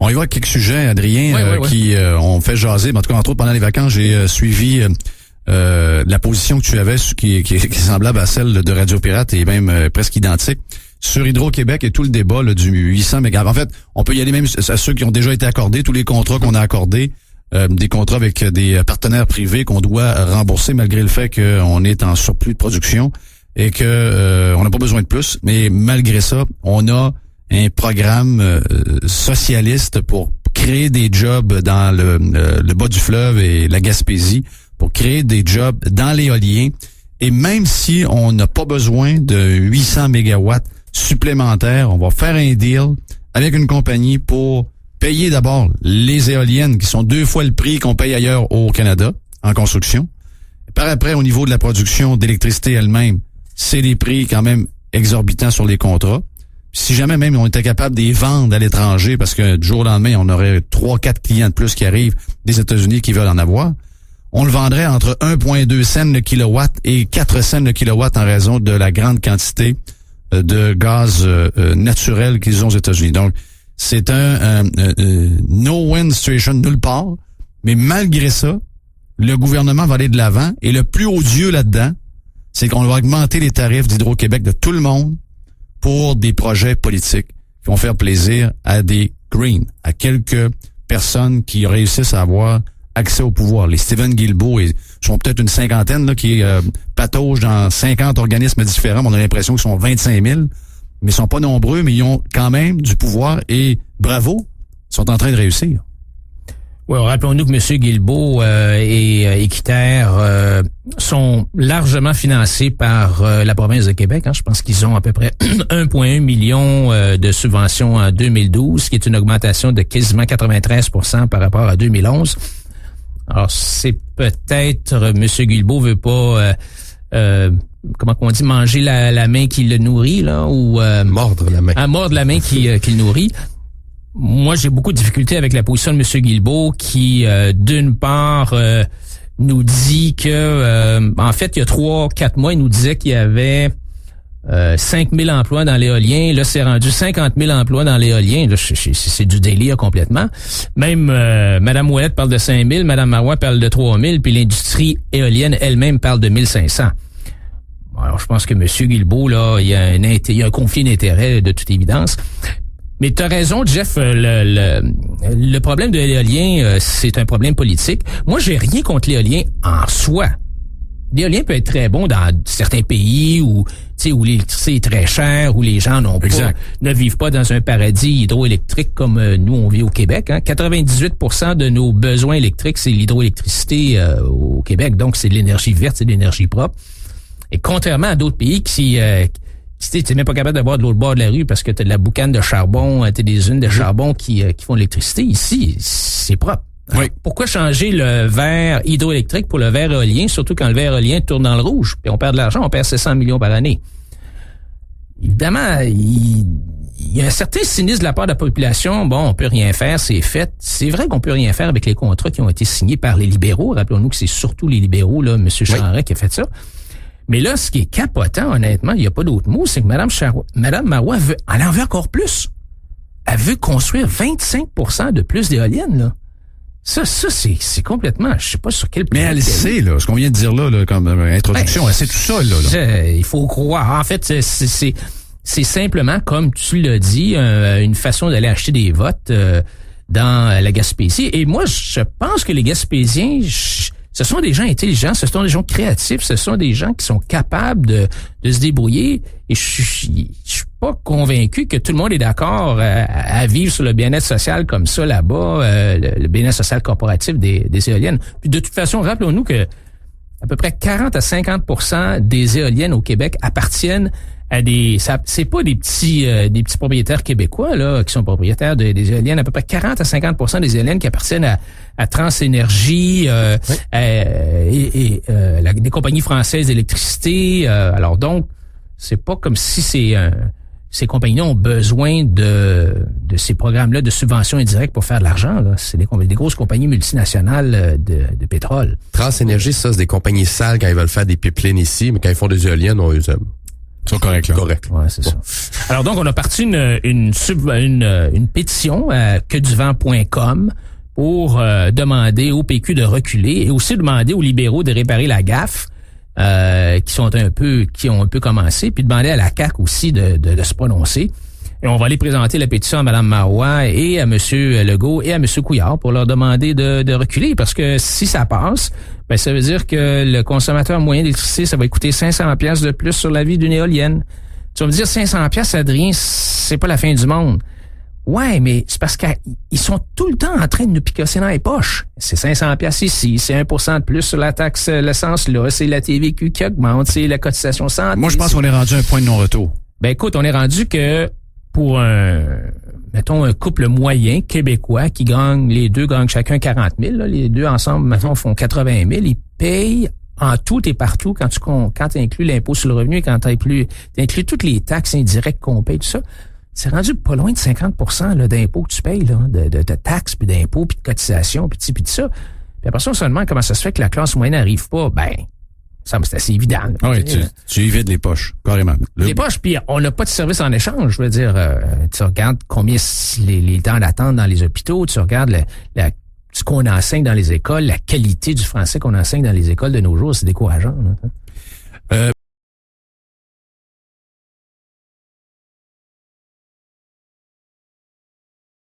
On y va avec quelques sujets, Adrien, Oui. qui ont fait jaser. En tout cas, entre autres, pendant les vacances, j'ai suivi la position que tu avais, qui est semblable à celle de Radio Pirate et même presque identique, sur Hydro-Québec et tout le débat là, du 800 MW. En fait, on peut y aller même à ceux qui ont déjà été accordés, tous les contrats qu'on a accordés, des contrats avec des partenaires privés qu'on doit rembourser malgré le fait qu'on est en surplus de production et que on n'a pas besoin de plus. Mais malgré ça, on a un programme socialiste pour créer des jobs dans le bas du fleuve et la Gaspésie, pour créer des jobs dans l'éolien. Et même si on n'a pas besoin de 800 mégawatts supplémentaires, on va faire un deal avec une compagnie pour payer d'abord les éoliennes qui sont 2 fois le prix qu'on paye ailleurs au Canada en construction. Par après, au niveau de la production d'électricité elle-même, c'est des prix quand même exorbitants sur les contrats. Si jamais même on était capable de les vendre à l'étranger, parce que du jour au lendemain, on aurait 3-4 clients de plus qui arrivent des États-Unis qui veulent en avoir, on le vendrait entre 1,2 cents le kilowatt et 4 cents le kilowatt en raison de la grande quantité de gaz naturel qu'ils ont aux États-Unis. Donc, c'est un no-win situation nulle part, mais malgré ça, le gouvernement va aller de l'avant et le plus odieux là-dedans, c'est qu'on va augmenter les tarifs d'Hydro-Québec de tout le monde pour des projets politiques qui vont faire plaisir à des Greens, à quelques personnes qui réussissent à avoir accès au pouvoir. Les Stephen Guilbeault sont peut-être une cinquantaine là, qui pataugent dans 50 organismes différents. On a l'impression qu'ils sont 25 000, mais ils sont pas nombreux, mais ils ont quand même du pouvoir et bravo, ils sont en train de réussir. Oui, rappelons-nous que M. Guilbeault et Équiterre sont largement financés par la province de Québec. Je pense qu'ils ont à peu près 1,1 million de subventions en 2012, ce qui est une augmentation de quasiment 93% par rapport à 2011. Alors, c'est peut-être M. Guilbeault veut pas comment on dit, manger la main qui le nourrit, là, ou mordre la main. Mordre la main qui le nourrit. Moi, j'ai beaucoup de difficultés avec la position de M. Guilbeault qui, d'une part, nous dit que, en fait, il y a 3-4 mois, il nous disait qu'il y avait 5 000 emplois dans l'éolien. Là, c'est rendu 50 000 emplois dans l'éolien. Là, c'est du délire complètement. Même Mme Ouellette parle de 5 000, Mme Marois parle de 3 000, puis l'industrie éolienne elle-même parle de 1 500. Alors, je pense que M. Guilbeault, là, il y a un conflit d'intérêts de toute évidence. Mais tu as raison, Jeff, le problème de l'éolien, c'est un problème politique. Moi, j'ai rien contre l'éolien en soi. L'éolien peut être très bon dans certains pays où l'électricité est très chère, où les gens ne vivent pas dans un paradis hydroélectrique comme nous, on vit au Québec. 98% de nos besoins électriques, c'est l'hydroélectricité au Québec. Donc, c'est de l'énergie verte, c'est de l'énergie propre. Et contrairement à d'autres pays qui t'es même pas capable d'avoir de l'autre bord de la rue parce que t'as de la boucane de charbon, t'as des usines de charbon qui font de l'électricité. Ici, c'est propre. Alors, pourquoi changer le verre hydroélectrique pour le verre éolien, surtout quand le verre éolien tourne dans le rouge, puis on perd de l'argent, on perd 700 millions par année. Évidemment, il y a un certain cynisme de la part de la population. Bon, on peut rien faire, c'est fait. C'est vrai qu'on peut rien faire avec les contrats qui ont été signés par les libéraux. Rappelons-nous que c'est surtout les libéraux, là, M. Charest qui a fait ça. Mais là, ce qui est capotant, honnêtement, il n'y a pas d'autre mot, c'est que Mme Marois elle en veut encore plus. Elle veut construire 25% de plus d'éoliennes, là. Ça, c'est complètement, je sais pas sur quel plan. Mais elle sait, là, ce qu'on vient de dire là comme introduction, elle sait tout ça, là. Il faut croire. En fait, c'est simplement, comme tu l'as dit, une façon d'aller acheter des votes dans la Gaspésie. Et moi, je pense que les Gaspésiens, ce sont des gens intelligents, ce sont des gens créatifs, ce sont des gens qui sont capables de se débrouiller. Et je suis pas convaincu que tout le monde est d'accord à vivre sur le bien-être social comme ça là-bas, le bien-être social corporatif des éoliennes. Puis de toute façon, rappelons-nous que à peu près 40 à 50% des éoliennes au Québec appartiennent à c'est pas des petits propriétaires québécois là qui sont propriétaires des éoliennes. À peu près 40 à 50% des éoliennes qui appartiennent à Transénergie et des compagnies françaises d'électricité. Alors donc, c'est pas comme si ces compagnies-là ont besoin de ces programmes-là de subventions indirectes pour faire de l'argent. Là. C'est des grosses compagnies multinationales de pétrole. Transénergie, ça, c'est des compagnies sales quand ils veulent faire des pipelines ici, mais quand ils font des éoliennes, on les aime. Ils sont corrects, là. Correct. Ouais, c'est ça. Alors donc, on a parti une pétition à queduvent.com pour demander au PQ de reculer et aussi demander aux libéraux de réparer la gaffe qui ont un peu commencé, puis demander à la CAQ aussi de se prononcer. Et on va aller présenter la pétition à Mme Marois et à M. Legault et à M. Couillard pour leur demander de reculer, parce que si ça passe, ben ça veut dire que le consommateur moyen d'électricité, ça va coûter 500 pièces de plus sur la vie d'une éolienne. Tu vas me dire 500 pièces, Adrien, c'est pas la fin du monde. Ouais, mais c'est parce qu'ils sont tout le temps en train de nous picosser dans les poches. C'est 500 pièces ici, c'est 1% de plus sur la taxe l'essence là, c'est la TVQ qui augmente, c'est la cotisation santé. Moi, je pense qu'on est rendu à un point de non-retour. Ben écoute, on est rendu que pour un couple moyen québécois qui les deux gagnent chacun 40 000, là, les deux ensemble, mettons, font 80 000, ils payent en tout et partout quand tu inclus l'impôt sur le revenu et quand tu inclus toutes les taxes indirectes qu'on paye, tout ça, c'est rendu pas loin de 50% là, d'impôts que tu payes, là, de taxes, puis d'impôts, puis de cotisations, puis de ça. Puis après ça, on se demande comment ça se fait que la classe moyenne n'arrive pas. Ben, ça, c'est assez évident. Ah oui, tu y vides les poches, carrément. Les poches, puis on n'a pas de service en échange. Je veux dire, tu regardes combien les temps d'attente dans les hôpitaux, tu regardes ce qu'on enseigne dans les écoles, la qualité du français qu'on enseigne dans les écoles de nos jours, c'est décourageant. Là.